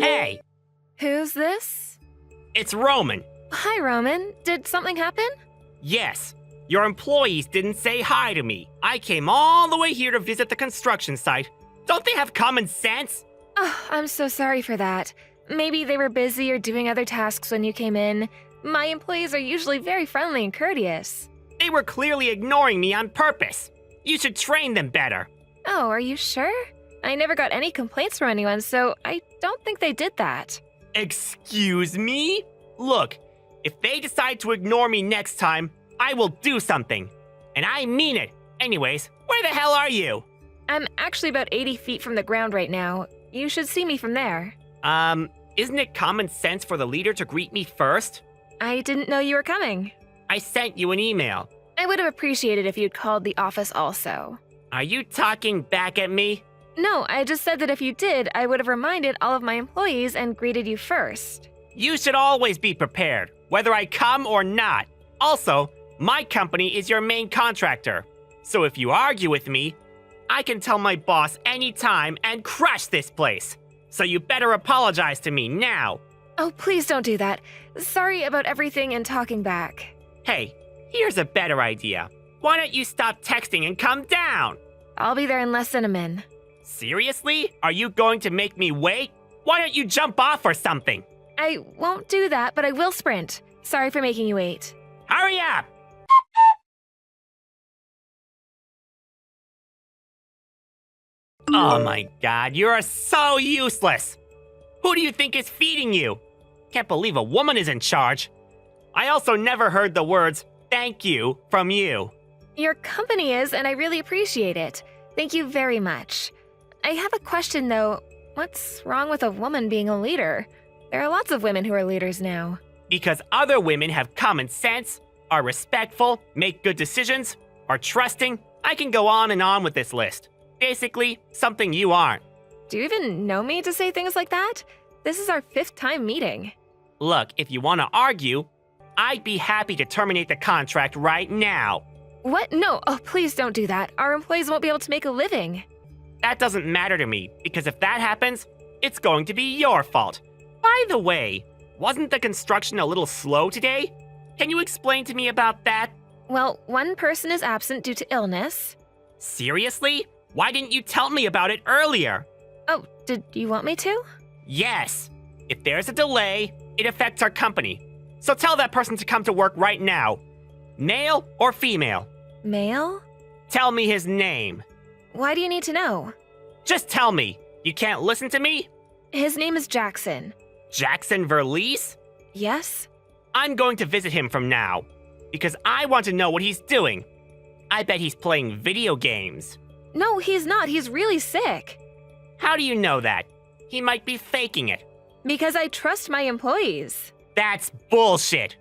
Hey, Who's this? it's Roman. Hi, Roman. Did something happen? Yes, your employees didn't say hi to me. I came all the way here to visit the construction site. Don't they have common sense? Oh, I'm so sorry for that. Maybe they were busy or doing other tasks when you came in. My employees are usually very friendly and courteous. They were clearly ignoring me on purpose. You should train them better. Oh, are you sure? I never got any complaints from anyone, so I don't think they did that. Excuse me? Look, if they decide to ignore me next time, I will do something. And I mean it. Anyways, where the hell are you? I'm actually about 80 feet from the ground right now. You should see me from there. Isn't it common sense for the leader to greet me first? I didn't know you were coming. I sent you an email. I would have appreciated if you'd called the office also. Are you talking back at me? No, I just said that if you did, I would have reminded all of my employees and greeted you first. You should always be prepared, whether I come or not. Also, my company is your main contractor. So if you argue with me, I can tell my boss anytime and crush this place. So you better apologize to me now. Oh, please don't do that. Sorry about everything and talking back. Hey, here's a better idea. Why don't you stop texting and come down? I'll be there in less than a min. Seriously? Are you going to make me wait? Why don't you jump off or something? I won't do that, but I will sprint. Sorry for making you wait. Hurry up! Oh my god, you're so useless! Who do you think is feeding you? Can't believe a woman is in charge. I also never heard the words, thank you, from you. Your company is, and I really appreciate it. Thank you very much. I have a question, though. What's wrong with a woman being a leader? There are lots of women who are leaders now. Because other women have common sense, are respectful, make good decisions, are trusting. I can go on and on with this list. Basically, something you aren't. Do you even know me to say things like that? This is our 5th time meeting. Look, if you want to argue, I'd be happy to terminate the contract right now. What? No, oh, please don't do that. Our employees won't be able to make a living. That doesn't matter to me, because if that happens, it's going to be your fault. By the way, wasn't the construction a little slow today? Can you explain to me about that? Well, one person is absent due to illness. Seriously? Why didn't you tell me about it earlier? Oh, did you want me to? Yes. If there's a delay, it affects our company. So tell that person to come to work right now. Male or female? Male? Tell me his name. Why do you need to know? Just tell me. You can't listen to me? His name is Jackson. Jackson Verlies? Yes? I'm going to visit him from now, because I want to know what he's doing. I bet he's playing video games. No, he's not. He's really sick. How do you know that? He might be faking it. Because I trust my employees. That's bullshit.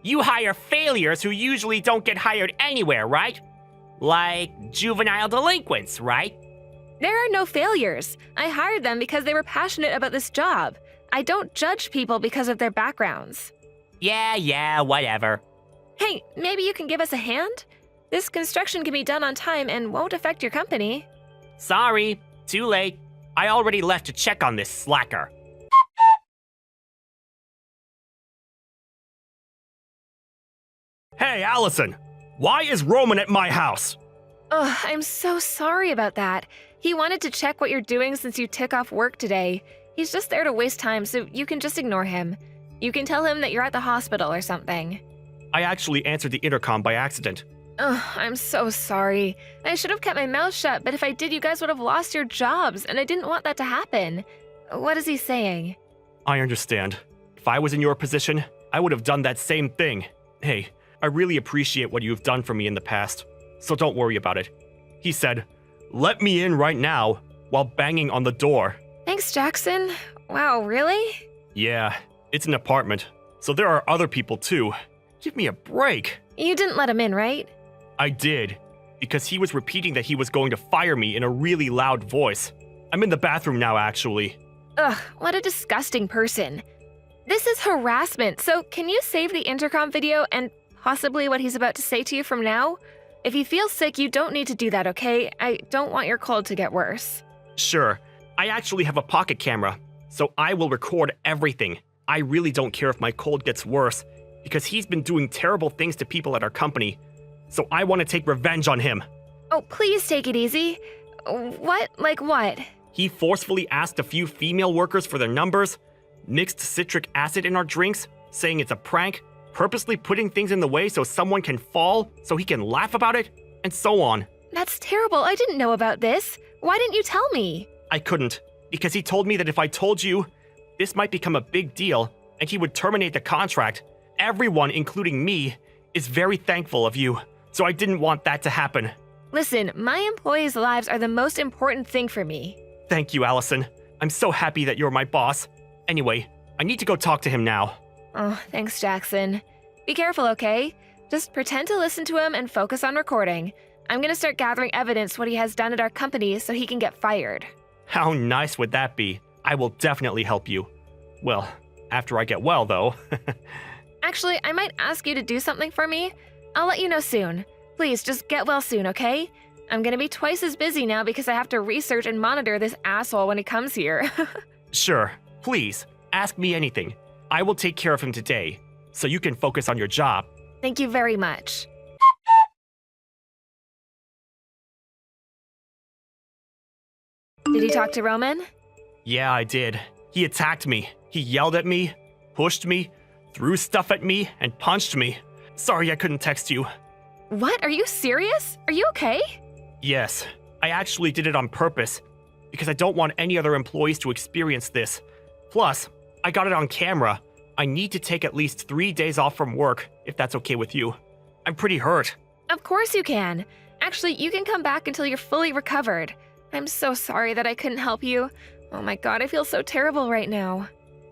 You hire failures who usually don't get hired anywhere, right? Like juvenile delinquents, right? There are no failures. I hired them because they were passionate about this job. I don't judge people because of their backgrounds. Yeah, whatever. Hey, maybe you can give us a hand? This construction can be done on time and won't affect your company. Sorry, too late. I already left to check on this slacker. Hey, Allison! Why is Roman at my house? Ugh, I'm so sorry about that. He wanted to check what you're doing since you took off work today. He's just there to waste time, so you can just ignore him. You can tell him that you're at the hospital or something. I actually answered the intercom by accident. Ugh, I'm so sorry. I should have kept my mouth shut, but if I did, you guys would have lost your jobs, and I didn't want that to happen. What is he saying? I understand. If I was in your position, I would have done that same thing. Hey, I really appreciate what you've done for me in the past, so don't worry about it. He said, "Let me in right now," while banging on the door. Thanks, Jackson. Wow, really? Yeah, it's an apartment, so there are other people too. Give me a break. You didn't let him in, right? I did, because he was repeating that he was going to fire me in a really loud voice. I'm in the bathroom now, actually. Ugh, what a disgusting person. This is harassment, so can you save the intercom video and possibly what he's about to say to you from now? If you feel sick, you don't need to do that, okay? I don't want your cold to get worse. Sure, I actually have a pocket camera. So I will record everything. I really don't care if my cold gets worse, because he's been doing terrible things to people at our company. So I want to take revenge on him. Oh, please take it easy. What? Like what? He forcefully asked a few female workers for their numbers, mixed citric acid in our drinks, saying it's a prank, purposely putting things in the way so someone can fall so he can laugh about it, and so on. That's terrible. I didn't know about this. Why didn't you tell me? I couldn't, because he told me that if I told you, this might become a big deal, and he would terminate the contract. Everyone, including me, is very thankful of you, so I didn't want that to happen. Listen, my employees' lives are the most important thing for me. Thank you, Allison. I'm so happy that you're my boss. Anyway, I need to go talk to him now. Oh, thanks, Jackson. Be careful, okay? Just pretend to listen to him and focus on recording. I'm gonna start gathering evidence what he has done at our company so he can get fired. How nice would that be? I will definitely help you. Well, after I get well, though. Actually, I might ask you to do something for me. I'll let you know soon. Please, just get well soon, okay? I'm gonna be twice as busy now because I have to research and monitor this asshole when he comes here. Sure, please, ask me anything. I will take care of him today, so you can focus on your job. Thank you very much. Did he talk to Roman? Yeah, I did. He attacked me. He yelled at me, pushed me, threw stuff at me, and punched me. Sorry I couldn't text you. What? Are you serious? Are you okay? Yes, I actually did it on purpose, because I don't want any other employees to experience this. Plus, I got it on camera. I need to take at least 3 days off from work, if that's okay with you. I'm pretty hurt. Of course you can. Actually, you can come back until you're fully recovered. I'm so sorry that I couldn't help you. Oh my god, I feel so terrible right now.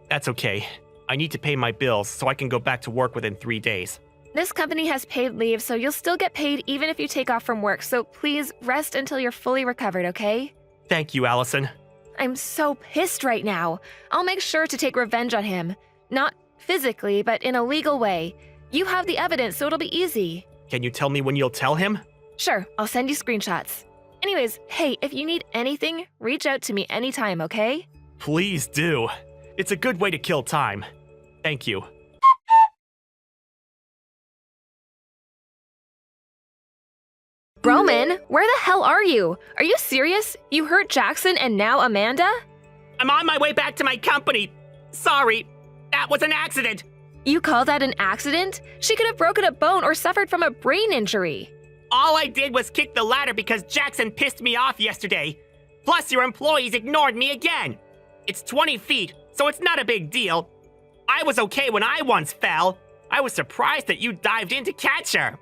That's okay. I need to pay my bills so I can go back to work within 3 days. This company has paid leave, so you'll still get paid even if you take off from work, so please rest until you're fully recovered, okay? Thank you, Allison. I'm so pissed right now. I'll make sure to take revenge on him. Not physically, but in a legal way. You have the evidence, so it'll be easy. Can you tell me when you'll tell him? Sure, I'll send you screenshots. Anyways, hey, if you need anything, reach out to me anytime, okay? Please do. It's a good way to kill time. Thank you. Roman, where the hell are you? Are you serious? You hurt Jackson and now Amanda? I'm on my way back to my company. Sorry, that was an accident. You call that an accident? She could have broken a bone or suffered from a brain injury. All I did was kick the ladder because Jackson pissed me off yesterday. Plus, your employees ignored me again. It's 20 feet, so it's not a big deal. I was okay when I once fell. I was surprised that you dived in to catch her.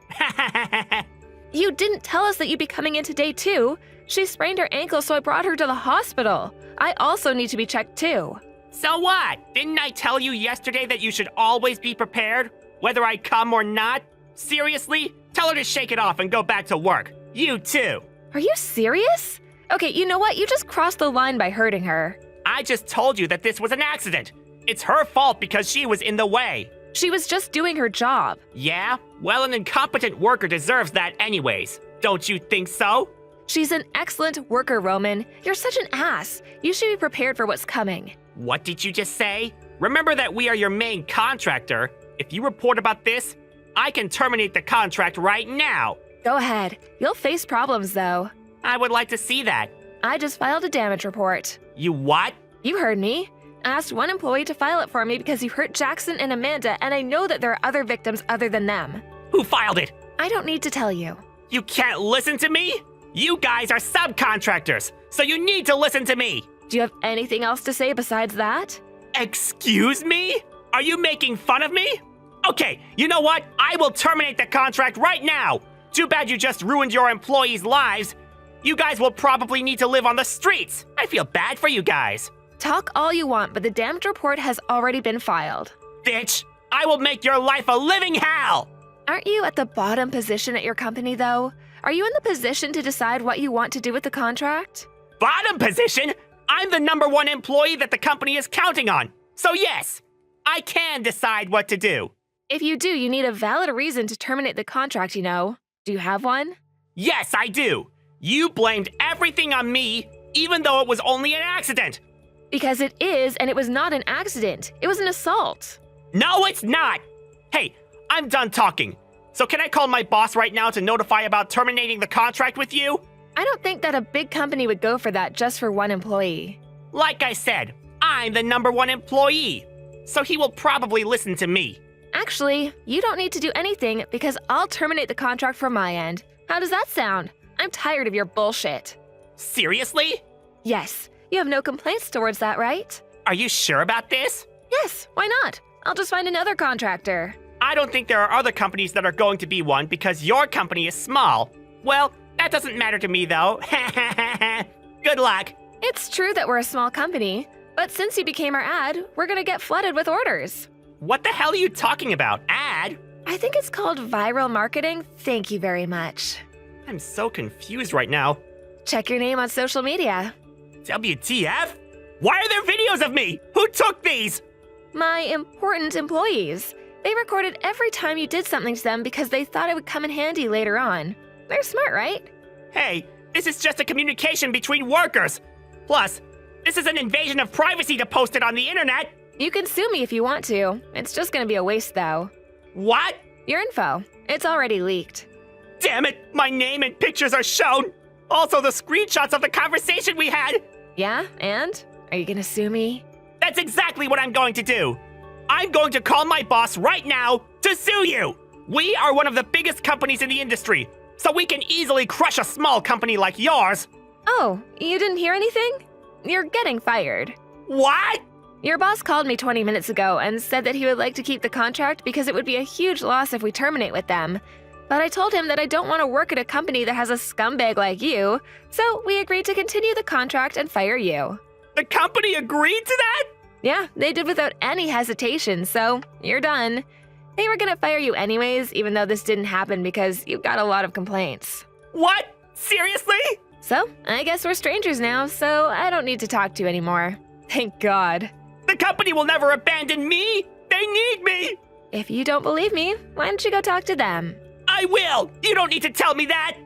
You didn't tell us that you'd be coming in today, too. She sprained her ankle, so I brought her to the hospital. I also need to be checked, too. So what? Didn't I tell you yesterday that you should always be prepared, whether I come or not? Seriously? Tell her to shake it off and go back to work. You too. Are you serious? Okay, you know what? You just crossed the line by hurting her. I just told you that this was an accident. It's her fault because she was in the way. She was just doing her job. Yeah? Well, an incompetent worker deserves that anyways. Don't you think so? She's an excellent worker, Roman. You're such an ass. You should be prepared for what's coming. What did you just say? Remember that we are your main contractor. If you report about this, I can terminate the contract right now. Go ahead. You'll face problems, though. I would like to see that. I just filed a damage report. You what? You heard me. I asked one employee to file it for me because you hurt Jackson and Amanda, and I know that there are other victims other than them. Who filed it? I don't need to tell you. You can't listen to me? You guys are subcontractors, so you need to listen to me. Do you have anything else to say besides that? Excuse me? Are you making fun of me? Okay, you know what? I will terminate the contract right now. Too bad you just ruined your employees' lives. You guys will probably need to live on the streets. I feel bad for you guys. Talk all you want, but the damage report has already been filed. Bitch, I will make your life a living hell. Aren't you at the bottom position at your company, though? Are you in the position to decide what you want to do with the contract? Bottom position? I'm the #1 employee that the company is counting on. So yes, I can decide what to do. If you do, you need a valid reason to terminate the contract, you know. Do you have one? Yes, I do. You blamed everything on me, even though it was only an accident. Because it is, and it was not an accident. It was an assault. No, it's not! Hey, I'm done talking. So can I call my boss right now to notify about terminating the contract with you? I don't think that a big company would go for that just for one employee. Like I said, I'm the #1 employee. So he will probably listen to me. Actually, you don't need to do anything because I'll terminate the contract from my end. How does that sound? I'm tired of your bullshit. Seriously? Yes, you have no complaints towards that, right? Are you sure about this? Yes, why not? I'll just find another contractor. I don't think there are other companies that are going to be one because your company is small. Well, that doesn't matter to me though. Good luck. It's true that we're a small company, but since you became our ad, we're gonna get flooded with orders. What the hell are you talking about? Ad? I think it's called viral marketing. Thank you very much. I'm so confused right now. Check your name on social media. WTF? Why are there videos of me? Who took these? My important employees. They recorded every time you did something to them because they thought it would come in handy later on. They're smart, right? Hey, this is just a communication between workers. Plus, this is an invasion of privacy to post it on the internet. You can sue me if you want to. It's just gonna be a waste, though. What? Your info. It's already leaked. Damn it, my name and pictures are shown. Also the screenshots of the conversation we had. Yeah, and? Are you gonna sue me? That's exactly what I'm going to do. I'm going to call my boss right now to sue you. We are one of the biggest companies in the industry, so we can easily crush a small company like yours. Oh, you didn't hear anything? You're getting fired. What? Your boss called me 20 minutes ago and said that he would like to keep the contract because it would be a huge loss if we terminate with them. But I told him that I don't want to work at a company that has a scumbag like you, so we agreed to continue the contract and fire you. The company agreed to that? Yeah, they did without any hesitation, so you're done. They were gonna fire you anyways, even though this didn't happen because you got a lot of complaints. What? Seriously? So, I guess we're strangers now, so I don't need to talk to you anymore. Thank God. The company will never abandon me. They need me. If you don't believe me, why don't you go talk to them? I will. You don't need to tell me that.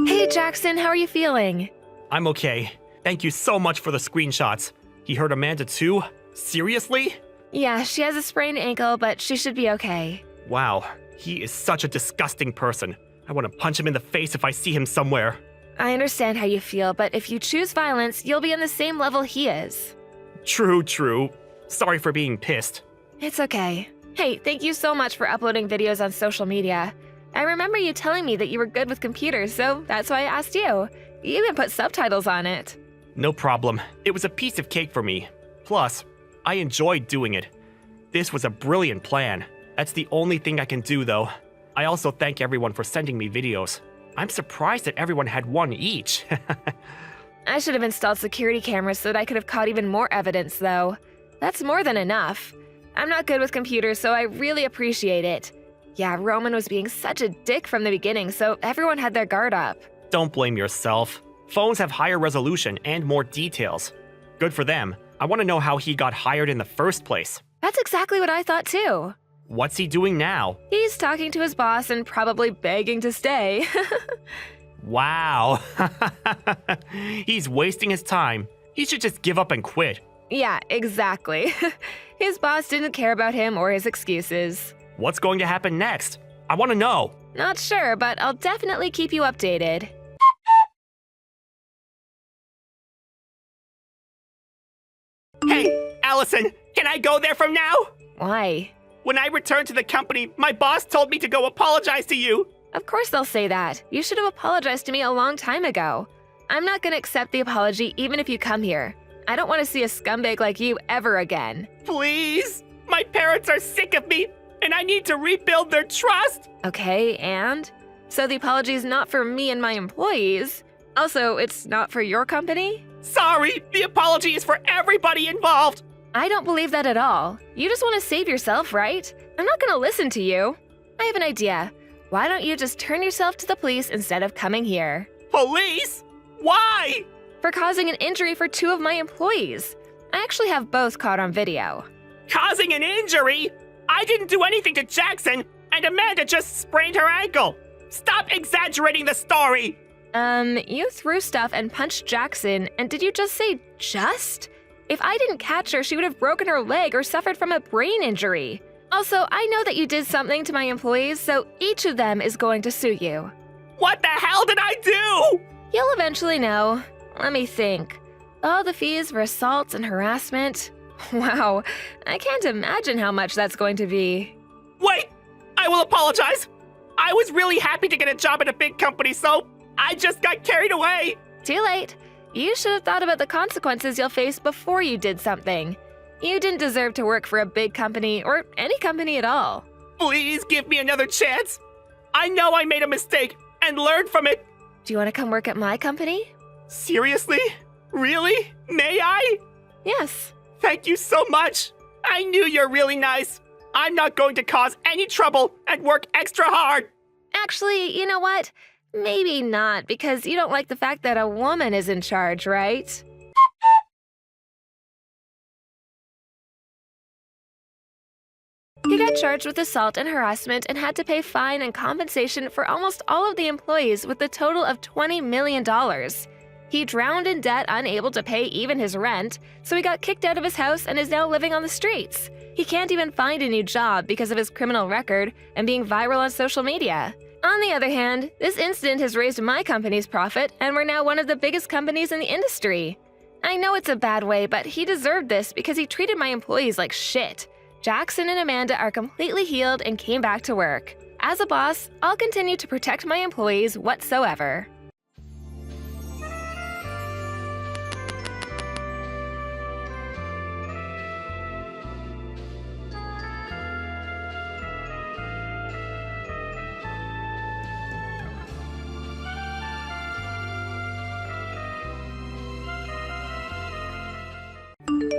Hey Jackson, how are you feeling? I'm okay. Thank you so much for the screenshots. He hurt Amanda too? Seriously? Yeah, she has a sprained ankle, but she should be okay. Wow, he is such a disgusting person. I want to punch him in the face if I see him somewhere. I understand how you feel, but if you choose violence, you'll be on the same level he is. True. Sorry for being pissed. It's okay. Hey, thank you so much for uploading videos on social media. I remember you telling me that you were good with computers, so that's why I asked you. You even put subtitles on it. No problem. It was a piece of cake for me. Plus, I enjoyed doing it. This was a brilliant plan. That's the only thing I can do, though. I also thank everyone for sending me videos. I'm surprised that everyone had one each. I should have installed security cameras so that I could have caught even more evidence, though. That's more than enough. I'm not good with computers, so I really appreciate it. Yeah, Roman was being such a dick from the beginning, so everyone had their guard up. Don't blame yourself. Phones have higher resolution and more details. Good for them. I want to know how he got hired in the first place. That's exactly what I thought, too. What's he doing now? He's talking to his boss and probably begging to stay. Wow. He's wasting his time. He should just give up and quit. Yeah, exactly. His boss didn't care about him or his excuses. What's going to happen next? I want to know. Not sure, but I'll definitely keep you updated. Hey, Allison, can I go there from now? Why? When I returned to the company, my boss told me to go apologize to you. Of course they'll say that. You should have apologized to me a long time ago. I'm not gonna accept the apology even if you come here. I don't want to see a scumbag like you ever again. Please? My parents are sick of me, and I need to rebuild their trust. Okay, and? So the apology is not for me and my employees. Also, it's not for your company? Sorry, the apology is for everybody involved. I don't believe that at all. You just want to save yourself, right? I'm not gonna listen to you. I have an idea. Why don't you just turn yourself to the police instead of coming here? Police? Why? For causing an injury for 2 of my employees. I actually have both caught on video. Causing an injury? I didn't do anything to Jackson, and Amanda just sprained her ankle. Stop exaggerating the story. You threw stuff and punched Jackson, and did you just say just? If I didn't catch her, she would have broken her leg or suffered from a brain injury. Also, I know that you did something to my employees, so each of them is going to sue you. What the hell did I do? You'll eventually know. Let me think. All the fees for assaults and harassment. Wow, I can't imagine how much that's going to be. Wait, I will apologize. I was really happy to get a job at a big company, so I just got carried away. Too late. You should have thought about the consequences you'll face before you did something. You didn't deserve to work for a big company or any company at all. Please give me another chance. I know I made a mistake and learned from it. Do you want to come work at my company? Seriously? Really? May I? Yes. Thank you so much. I knew you're really nice. I'm not going to cause any trouble and work extra hard. Actually, you know what? Maybe not, because you don't like the fact that a woman is in charge, right? He got charged with assault and harassment and had to pay fine and compensation for almost all of the employees with a total of $20 million. He drowned in debt, unable to pay even his rent, so he got kicked out of his house and is now living on the streets. He can't even find a new job because of his criminal record and being viral on social media. On the other hand, this incident has raised my company's profit, and we're now one of the biggest companies in the industry. I know it's a bad way, but he deserved this because he treated my employees like shit. Jackson and Amanda are completely healed and came back to work. As a boss, I'll continue to protect my employees whatsoever.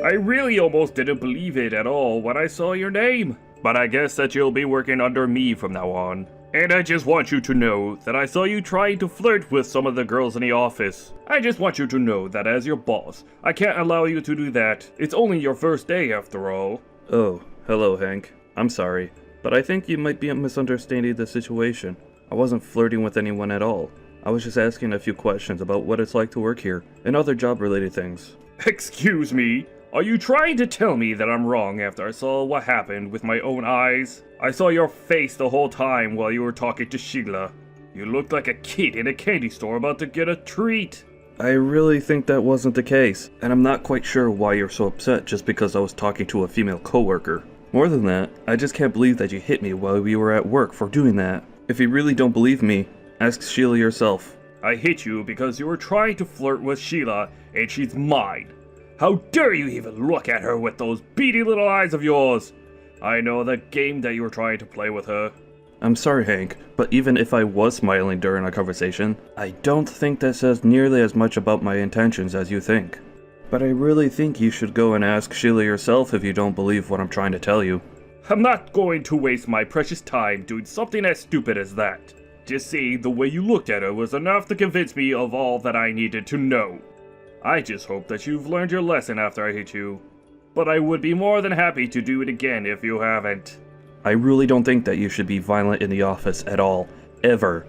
I really almost didn't believe it at all when I saw your name. But I guess that you'll be working under me from now on. And I just want you to know that I saw you trying to flirt with some of the girls in the office. I just want you to know that as your boss, I can't allow you to do that. It's only your first day after all. Oh, hello Hank. I'm sorry, but I think you might be misunderstanding the situation. I wasn't flirting with anyone at all. I was just asking a few questions about what it's like to work here, and other job-related things. Excuse me? Are you trying to tell me that I'm wrong after I saw what happened with my own eyes? I saw your face the whole time while you were talking to Sheila. You looked like a kid in a candy store about to get a treat. I really think that wasn't the case, and I'm not quite sure why you're so upset just because I was talking to a female coworker. More than that, I just can't believe that you hit me while we were at work for doing that. If you really don't believe me, ask Sheila yourself. I hit you because you were trying to flirt with Sheila, and she's mine. How dare you even look at her with those beady little eyes of yours? I know the game that you were trying to play with her. I'm sorry, Hank, but even if I was smiling during our conversation, I don't think that says nearly as much about my intentions as you think. But I really think you should go and ask Sheila yourself if you don't believe what I'm trying to tell you. I'm not going to waste my precious time doing something as stupid as that. Just seeing the way you looked at her was enough to convince me of all that I needed to know. I just hope that you've learned your lesson after I hit you. But I would be more than happy to do it again if you haven't. I really don't think that you should be violent in the office at all. Ever.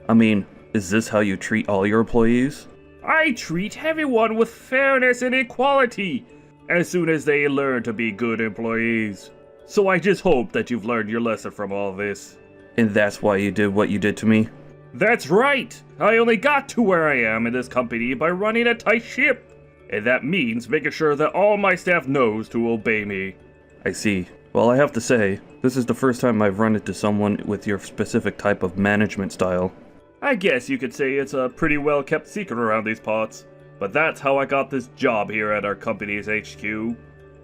I mean, is this how you treat all your employees? I treat everyone with fairness and equality, as soon as they learn to be good employees. So I just hope that you've learned your lesson from all this. And that's why you did what you did to me? That's right! I only got to where I am in this company by running a tight ship. And that means making sure that all my staff knows to obey me. I see. Well, I have to say, this is the first time I've run into someone with your specific type of management style. I guess you could say it's a pretty well kept secret around these parts. But that's how I got this job here at our company's HQ.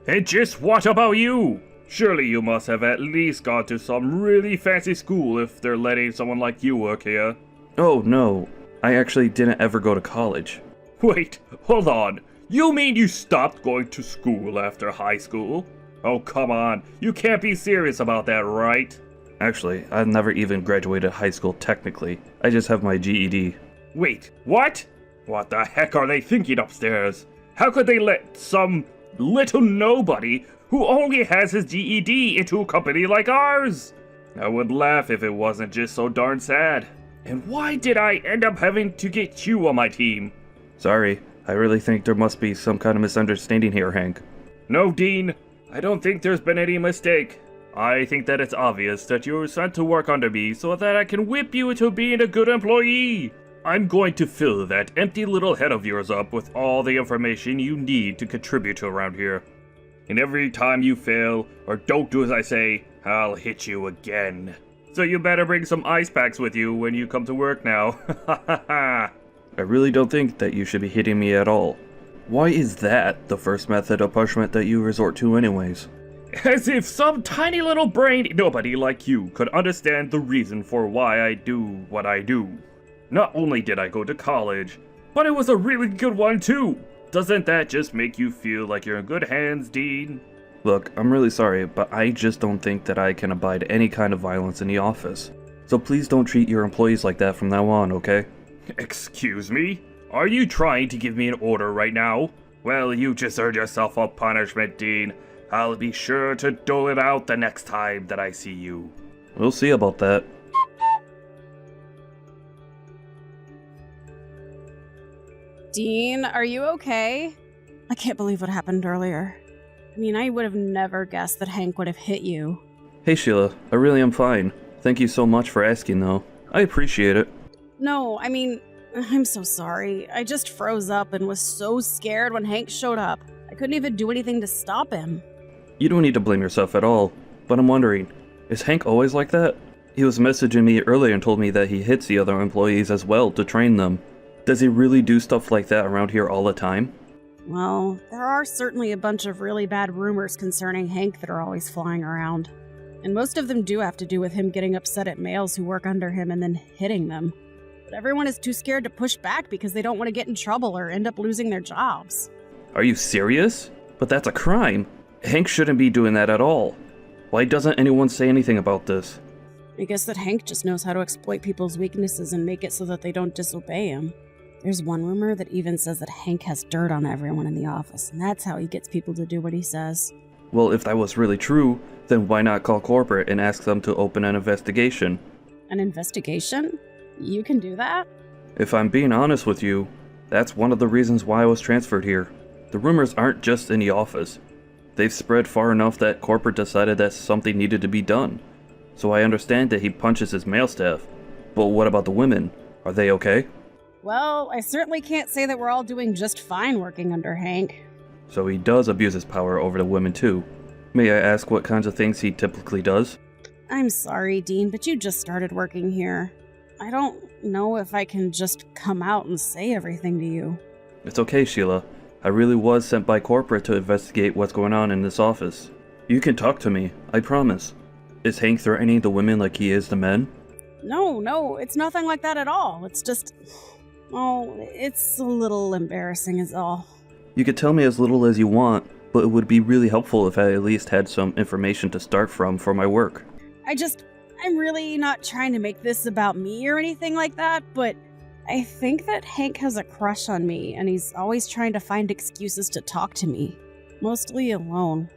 And just what about you? Surely you must have at least gone to some really fancy school if they're letting someone like you work here. Oh, no. I actually didn't ever go to college. Wait, hold on. You mean you stopped going to school after high school? Oh, come on. You can't be serious about that, right? Actually, I've never even graduated high school technically. I just have my GED. Wait, what? What the heck are they thinking upstairs? How could they let some little nobody who only has his GED into a company like ours? I would laugh if it wasn't just so darn sad. And why did I end up having to get you on my team? Sorry, I really think there must be some kind of misunderstanding here, Hank. No, Dean, I don't think there's been any mistake. I think that it's obvious that you were sent to work under me so that I can whip you into being a good employee. I'm going to fill that empty little head of yours up with all the information you need to contribute to around here. And every time you fail, or don't do as I say, I'll hit you again. So you better bring some ice packs with you when you come to work now. I really don't think that you should be hitting me at all. Why is that the first method of punishment that you resort to anyways? As if some tiny little brain nobody like you could understand the reason for why I do what I do. Not only did I go to college, but it was a really good one too. Doesn't that just make you feel like you're in good hands, Dean? Look, I'm really sorry, but I just don't think that I can abide any kind of violence in the office. So please don't treat your employees like that from now on, okay? Excuse me? Are you trying to give me an order right now? Well, you just earned yourself a punishment, Dean. I'll be sure to dole it out the next time that I see you. We'll see about that. Dean, are you okay? I can't believe what happened earlier. I mean, I would have never guessed that Hank would have hit you. Hey Sheila, I really am fine. Thank you so much for asking though. I appreciate it. No, I mean, I'm so sorry. I just froze up and was so scared when Hank showed up. I couldn't even do anything to stop him. You don't need to blame yourself at all, but I'm wondering, is Hank always like that? He was messaging me earlier and told me that he hits the other employees as well to train them. Does he really do stuff like that around here all the time? Well, there are certainly a bunch of really bad rumors concerning Hank that are always flying around. And most of them do have to do with him getting upset at males who work under him and then hitting them. But everyone is too scared to push back because they don't want to get in trouble or end up losing their jobs. Are you serious? But that's a crime. Hank shouldn't be doing that at all. Why doesn't anyone say anything about this? I guess that Hank just knows how to exploit people's weaknesses and make it so that they don't disobey him. There's one rumor that even says that Hank has dirt on everyone in the office, and that's how he gets people to do what he says. Well, if that was really true, then why not call corporate and ask them to open an investigation? An investigation? You can do that? If I'm being honest with you, that's one of the reasons why I was transferred here. The rumors aren't just in the office. They've spread far enough that corporate decided that something needed to be done. So I understand that he punches his male staff. But what about the women? Are they okay? Well, I certainly can't say that we're all doing just fine working under Hank. So he does abuse his power over the women too. May I ask what kinds of things he typically does? I'm sorry, Dean, but you just started working here. I don't know if I can just come out and say everything to you. It's okay, Sheila. I really was sent by corporate to investigate what's going on in this office. You can talk to me, I promise. Is Hank threatening the women like he is the men? No, it's nothing like that at all. It's just... oh, it's a little embarrassing is all. You could tell me as little as you want, but it would be really helpful if I at least had some information to start from for my work. I'm really not trying to make this about me or anything like that, but I think that Hank has a crush on me, and he's always trying to find excuses to talk to me. Mostly alone.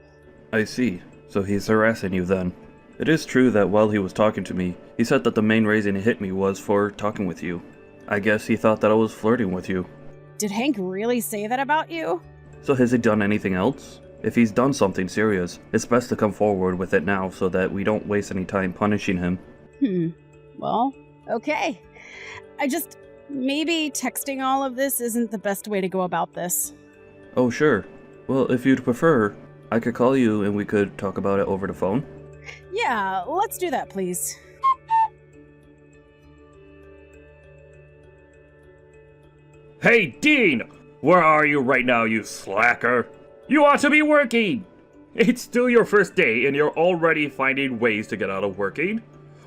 I see. So he's harassing you then. It is true that while he was talking to me, he said that the main reason he hit me was for talking with you. I guess he thought that I was flirting with you. Did Hank really say that about you? So has he done anything else? If he's done something serious, it's best to come forward with it now so that we don't waste any time punishing him. Well, okay. Maybe texting all of this isn't the best way to go about this. Oh, sure. Well, if you'd prefer, I could call you and we could talk about it over the phone. Yeah, let's do that, please. Hey, Dean! Where are you right now, you slacker? You ought to be working! It's still your first day and you're already finding ways to get out of working?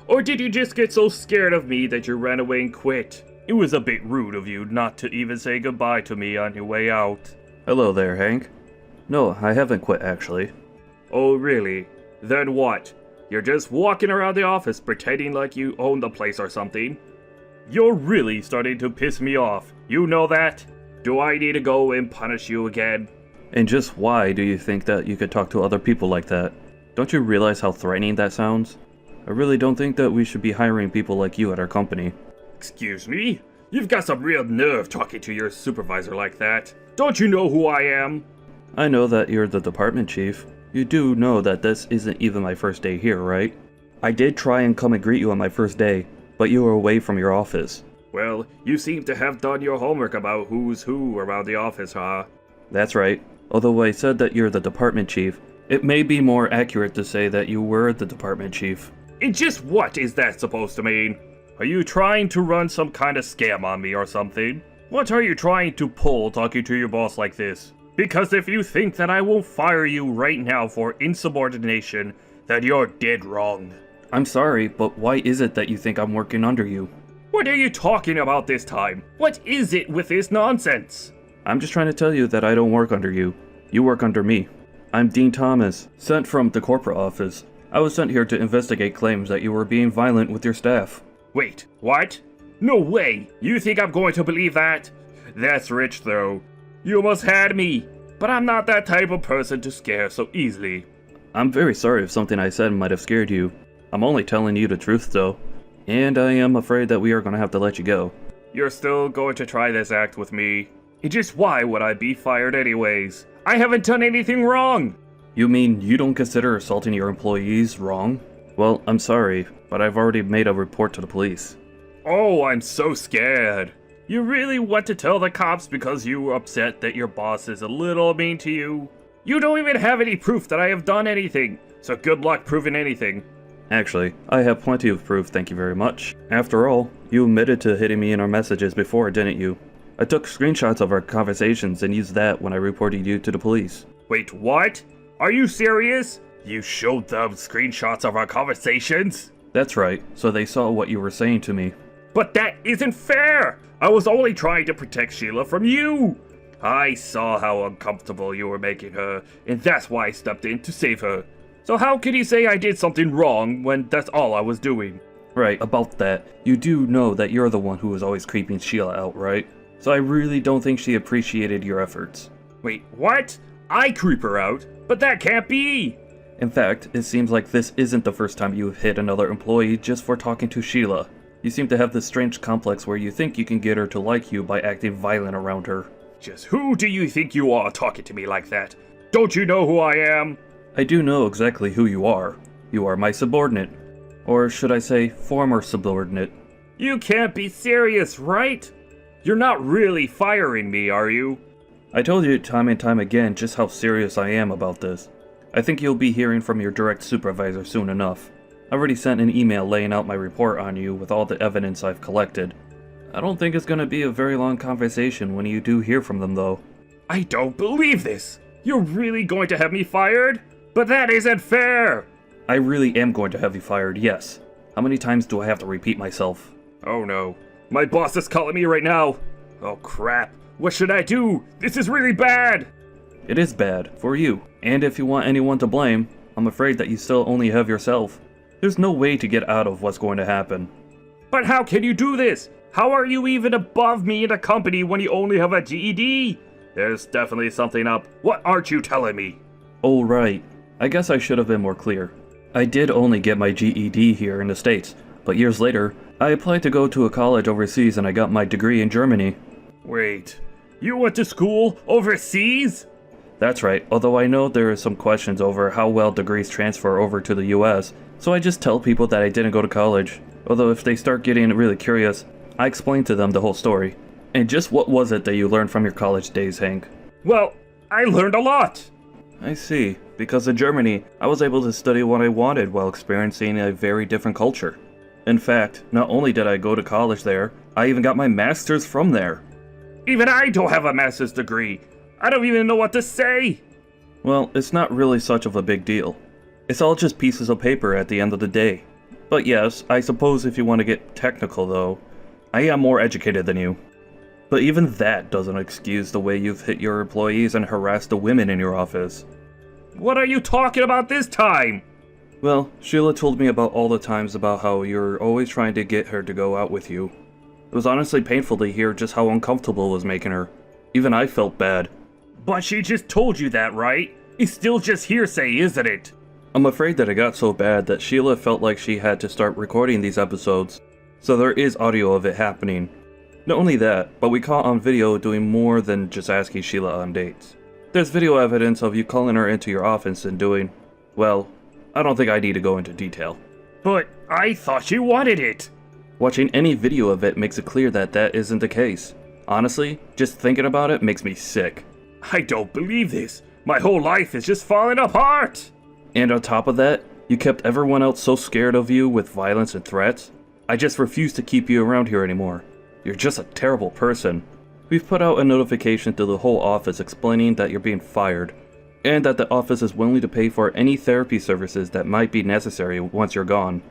Or did you just get so scared of me that you ran away and quit? It was a bit rude of you not to even say goodbye to me on your way out. Hello there, Hank. No, I haven't quit actually. Oh, really? Then what? You're just walking around the office pretending like you own the place or something? You're really starting to piss me off. You know that? Do I need to go and punish you again? And just why do you think that you could talk to other people like that? Don't you realize how threatening that sounds? I really don't think that we should be hiring people like you at our company. Excuse me? You've got some real nerve talking to your supervisor like that. Don't you know who I am? I know that you're the department chief. You do know that this isn't even my first day here, right? I did try and come and greet you on my first day, but you were away from your office. Well, you seem to have done your homework about who's who around the office, huh? That's right. Although I said that you're the department chief, it may be more accurate to say that you were the department chief. And just what is that supposed to mean? Are you trying to run some kind of scam on me or something? What are you trying to pull talking to your boss like this? Because if you think that I will fire you right now for insubordination, then you're dead wrong. I'm sorry, but why is it that you think I'm working under you? What are you talking about this time? What is it with this nonsense? I'm just trying to tell you that I don't work under you. You work under me. I'm Dean Thomas, sent from the corporate office. I was sent here to investigate claims that you were being violent with your staff. Wait, what? No way! You think I'm going to believe that? That's rich, though. You almost had me. But I'm not that type of person to scare so easily. I'm very sorry if something I said might have scared you. I'm only telling you the truth, though. And I am afraid that we are going to have to let you go. You're still going to try this act with me? And just why would I be fired anyways? I haven't done anything wrong! You mean you don't consider assaulting your employees wrong? Well, I'm sorry, but I've already made a report to the police. Oh, I'm so scared. You really want to tell the cops because you were upset that your boss is a little mean to you? You don't even have any proof that I have done anything, so good luck proving anything. Actually, I have plenty of proof, thank you very much. After all, you admitted to hitting me in our messages before, didn't you? I took screenshots of our conversations and used that when I reported you to the police. Wait, what? Are you serious? You showed them screenshots of our conversations? That's right, so they saw what you were saying to me. But that isn't fair! I was only trying to protect Sheila from you! I saw how uncomfortable you were making her, and that's why I stepped in to save her. So how can you say I did something wrong when that's all I was doing? Right, about that, you do know that you're the one who was always creeping Sheila out, right? So I really don't think she appreciated your efforts. Wait, what? I creep her out? But that can't be! In fact, it seems like this isn't the first time you've hit another employee just for talking to Sheila. You seem to have this strange complex where you think you can get her to like you by acting violent around her. Just who do you think you are talking to me like that? Don't you know who I am? I do know exactly who you are. You are my subordinate. Or should I say, former subordinate. You can't be serious, right? You're not really firing me, are you? I told you time and time again just how serious I am about this. I think you'll be hearing from your direct supervisor soon enough. I already sent an email laying out my report on you with all the evidence I've collected. I don't think it's gonna be a very long conversation when you do hear from them, though. I don't believe this! You're really going to have me fired? But that isn't fair! I really am going to have you fired, yes. How many times do I have to repeat myself? Oh no. My boss is calling me right now! Oh crap. What should I do? This is really bad! It is bad, for you. And if you want anyone to blame, I'm afraid that you still only have yourself. There's no way to get out of what's going to happen. But how can you do this? How are you even above me in a company when you only have a GED? There's definitely something up. What aren't you telling me? Oh, right. I guess I should have been more clear. I did only get my GED here in the States, but years later, I applied to go to a college overseas and I got my degree in Germany. Wait, you went to school overseas? That's right, although I know there are some questions over how well degrees transfer over to the US, so I just tell people that I didn't go to college. Although if they start getting really curious, I explain to them the whole story. And just what was it that you learned from your college days, Hank? Well, I learned a lot. I see. Because in Germany, I was able to study what I wanted while experiencing a very different culture. In fact, not only did I go to college there, I even got my master's from there. Even I don't have a master's degree. I don't even know what to say. Well, it's not really such of a big deal. It's all just pieces of paper at the end of the day. But yes, I suppose if you want to get technical though, I am more educated than you. But even that doesn't excuse the way you've hit your employees and harassed the women in your office. What are you talking about this time? Well, Sheila told me about all the times about how you're always trying to get her to go out with you. It was honestly painful to hear just how uncomfortable it was making her. Even I felt bad. But she just told you that, right? It's still just hearsay, isn't it? I'm afraid that it got so bad that Sheila felt like she had to start recording these episodes. so there is audio of it happening. Not only that, but we caught on video doing more than just asking Sheila on dates. There's video evidence of you calling her into your office and doing, well, I don't think I need to go into detail. But I thought you wanted it. Watching any video of it makes it clear that that isn't the case. Honestly, just thinking about it makes me sick. I don't believe this. My whole life is just falling apart. And on top of that, you kept everyone else so scared of you with violence and threats. I just refuse to keep you around here anymore. You're just a terrible person. We've put out a notification to the whole office explaining that you're being fired, and that the office is willing to pay for any therapy services that might be necessary once you're gone.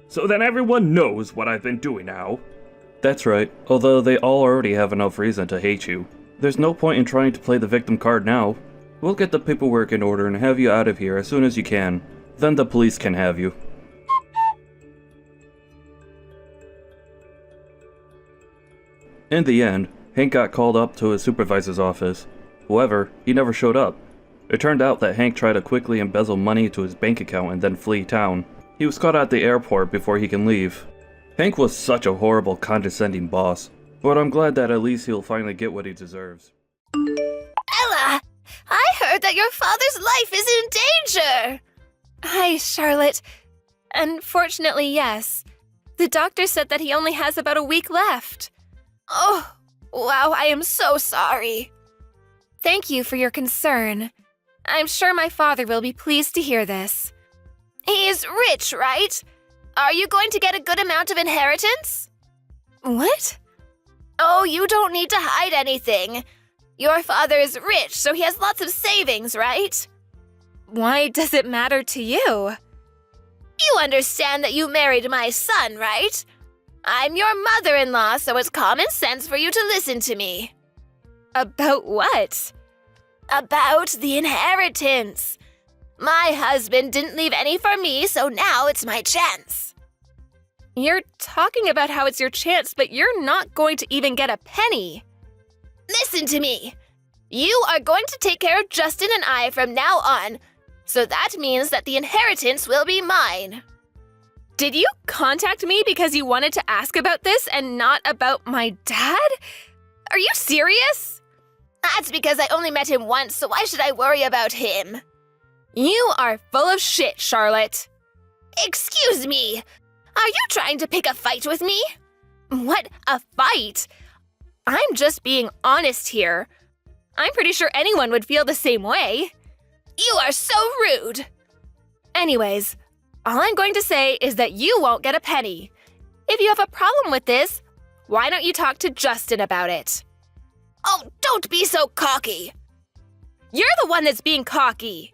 So then everyone knows what I've been doing now. That's right, although they all already have enough reason to hate you. There's no point in trying to play the victim card now. We'll get the paperwork in order and have you out of here as soon as you can. Then the police can have you. In the end, Hank got called up to his supervisor's office. However, he never showed up. It turned out that Hank tried to quickly embezzle money to his bank account and then flee town. He was caught at the airport before he can leave. Hank was such a horrible, condescending boss, but I'm glad that at least he'll finally get what he deserves. Ella, I heard that your father's life is in danger. Hi, Charlotte. Unfortunately, yes. The doctor said that he only has about a week left. Oh, wow, I am so sorry. Thank you for your concern. I'm sure my father will be pleased to hear this. He's rich, right? Are you going to get a good amount of inheritance? What? Oh, you don't need to hide anything. Your father is rich, so he has lots of savings, right? Why does it matter to you? You understand that you married my son, right? I'm your mother-in-law, so it's common sense for you to listen to me. About what? About the inheritance. My husband didn't leave any for me, so now it's my chance. You're talking about how it's your chance, but you're not going to even get a penny. Listen to me. You are going to take care of Justin and I from now on, so that means that the inheritance will be mine. Did you contact me because you wanted to ask about this and not about my dad? Are you serious? That's because I only met him once, so why should I worry about him? You are full of shit, Charlotte. Excuse me. Are you trying to pick a fight with me? What, a fight? I'm just being honest here. I'm pretty sure anyone would feel the same way. You are so rude. Anyways, all I'm going to say is that you won't get a penny. If you have a problem with this, why don't you talk to Justin about it? Oh, don't be so cocky. You're the one that's being cocky.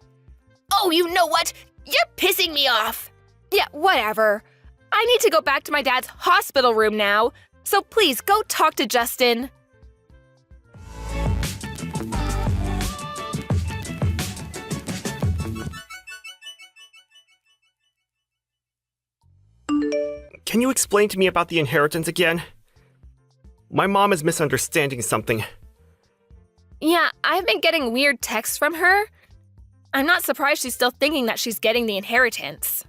Oh, you know what? You're pissing me off. Yeah, whatever. I need to go back to my dad's hospital room now, so please go talk to Justin. Can you explain to me about the inheritance again? My mom is misunderstanding something. Yeah, I've been getting weird texts from her. I'm not surprised she's still thinking that she's getting the inheritance.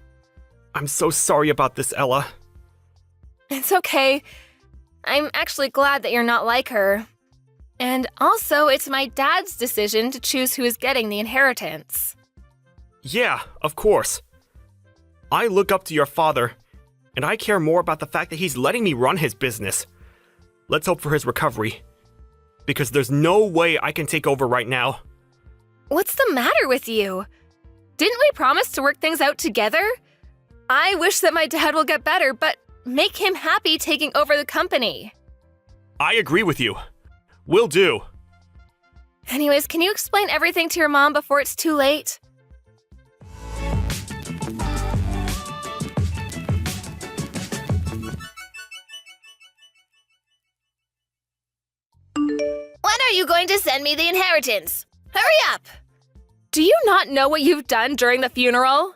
I'm so sorry about this, Ella. It's okay. I'm actually glad that you're not like her. And also, it's my dad's decision to choose who is getting the inheritance. Yeah, of course. I look up to your father, and I care more about the fact that he's letting me run his business. Let's hope for his recovery. Because there's no way I can take over right now. What's the matter with you? Didn't we promise to work things out together? I wish that my dad will get better, but make him happy taking over the company. I agree with you. Will do. Anyways, can you explain everything to your mom before it's too late? When are you going to send me the inheritance? Hurry up! Do you not know what you've done during the funeral?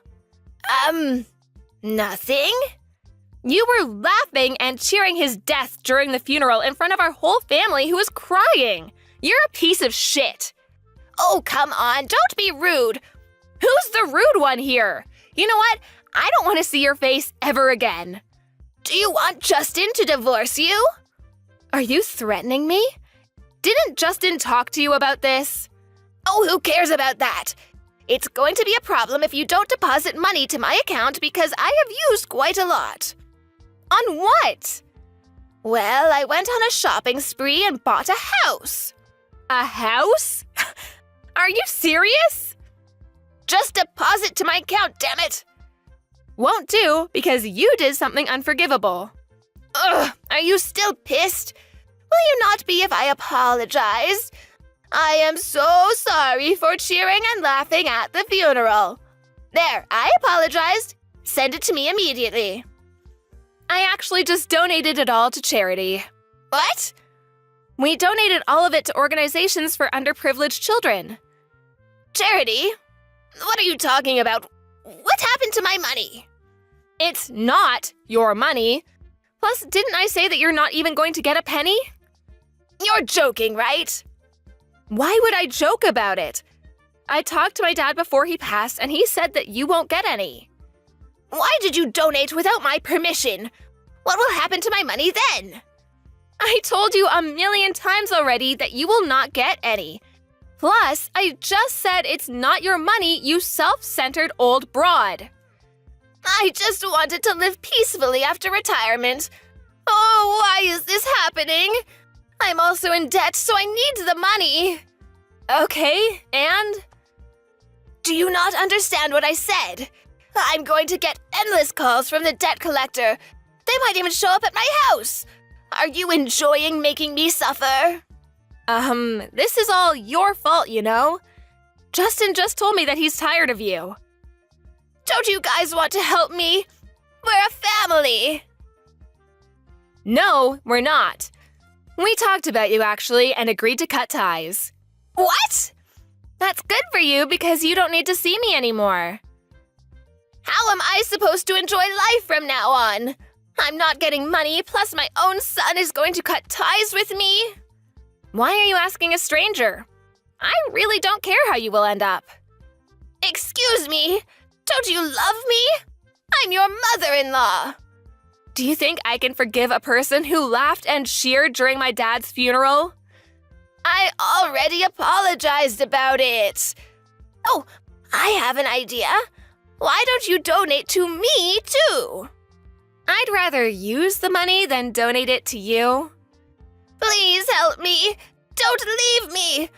Nothing? You were laughing and cheering his death during the funeral in front of our whole family who was crying. You're a piece of shit. Oh, come on, don't be rude. Who's the rude one here? You know what? I don't want to see your face ever again. Do you want Justin to divorce you? Are you threatening me? Didn't Justin talk to you about this? Oh, who cares about that? It's going to be a problem if you don't deposit money to my account because I have used quite a lot. On what? Well, I went on a shopping spree and bought a house. A house? Are you serious? Just deposit to my account, damn it! Won't do because you did something unforgivable. Ugh, are you still pissed? Will you not be if I apologize? I am so sorry for cheering and laughing at the funeral. There, I apologized. Send it to me immediately. I actually just donated it all to charity. What? We donated all of it to organizations for underprivileged children. Charity? What are you talking about? What happened to my money? It's not your money. Plus, didn't I say that you're not even going to get a penny? You're joking, right? Why would I joke about it? I talked to my dad before he passed, and he said that you won't get any. Why did you donate without my permission? What will happen to my money then? I told you a million times already that you will not get any. Plus, I just said it's not your money, you self-centered old broad. I just wanted to live peacefully after retirement. Oh, why is this happening? I'm also in debt, so I need the money. Okay, and? Do you not understand what I said? I'm going to get endless calls from the debt collector. They might even show up at my house. Are you enjoying making me suffer? This is all your fault, you know. Justin just told me that he's tired of you. Don't you guys want to help me? We're a family. No, we're not. We talked about you, actually, and agreed to cut ties. What? That's good for you because you don't need to see me anymore. How am I supposed to enjoy life from now on? I'm not getting money, plus my own son is going to cut ties with me. Why are you asking a stranger? I really don't care how you will end up. Excuse me, don't you love me? I'm your mother-in-law. Do you think I can forgive a person who laughed and cheered during my dad's funeral? I already apologized about it. Oh, I have an idea. Why don't you donate to me, too? I'd rather use the money than donate it to you. Please help me. Don't leave me.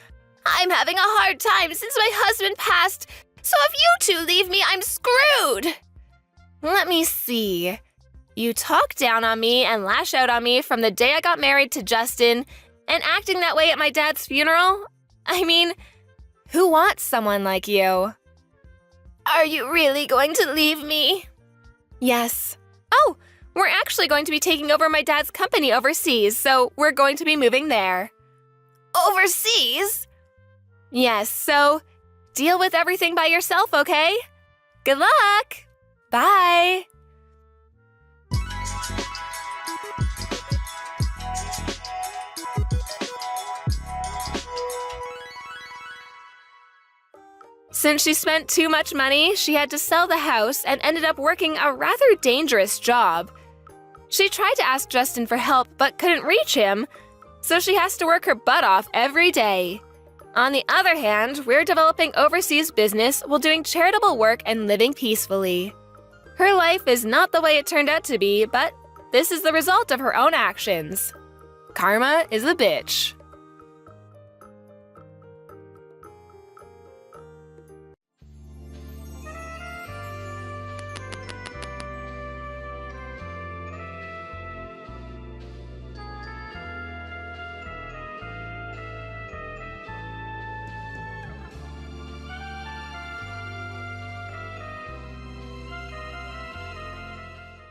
I'm having a hard time since my husband passed, so if you two leave me, I'm screwed. Let me see. You talk down on me and lash out on me from the day I got married to Justin, and acting that way at my dad's funeral? I mean, who wants someone like you? Are you really going to leave me? Yes. Oh, we're actually going to be taking over my dad's company overseas, so we're going to be moving there. Overseas? Yes, so deal with everything by yourself, okay? Good luck! Bye! Since she spent too much money, she had to sell the house and ended up working a rather dangerous job. She tried to ask Justin for help but couldn't reach him, so she has to work her butt off every day. On the other hand, we're developing overseas business while doing charitable work and living peacefully. Her life is not the way it turned out to be, but this is the result of her own actions. Karma is a bitch.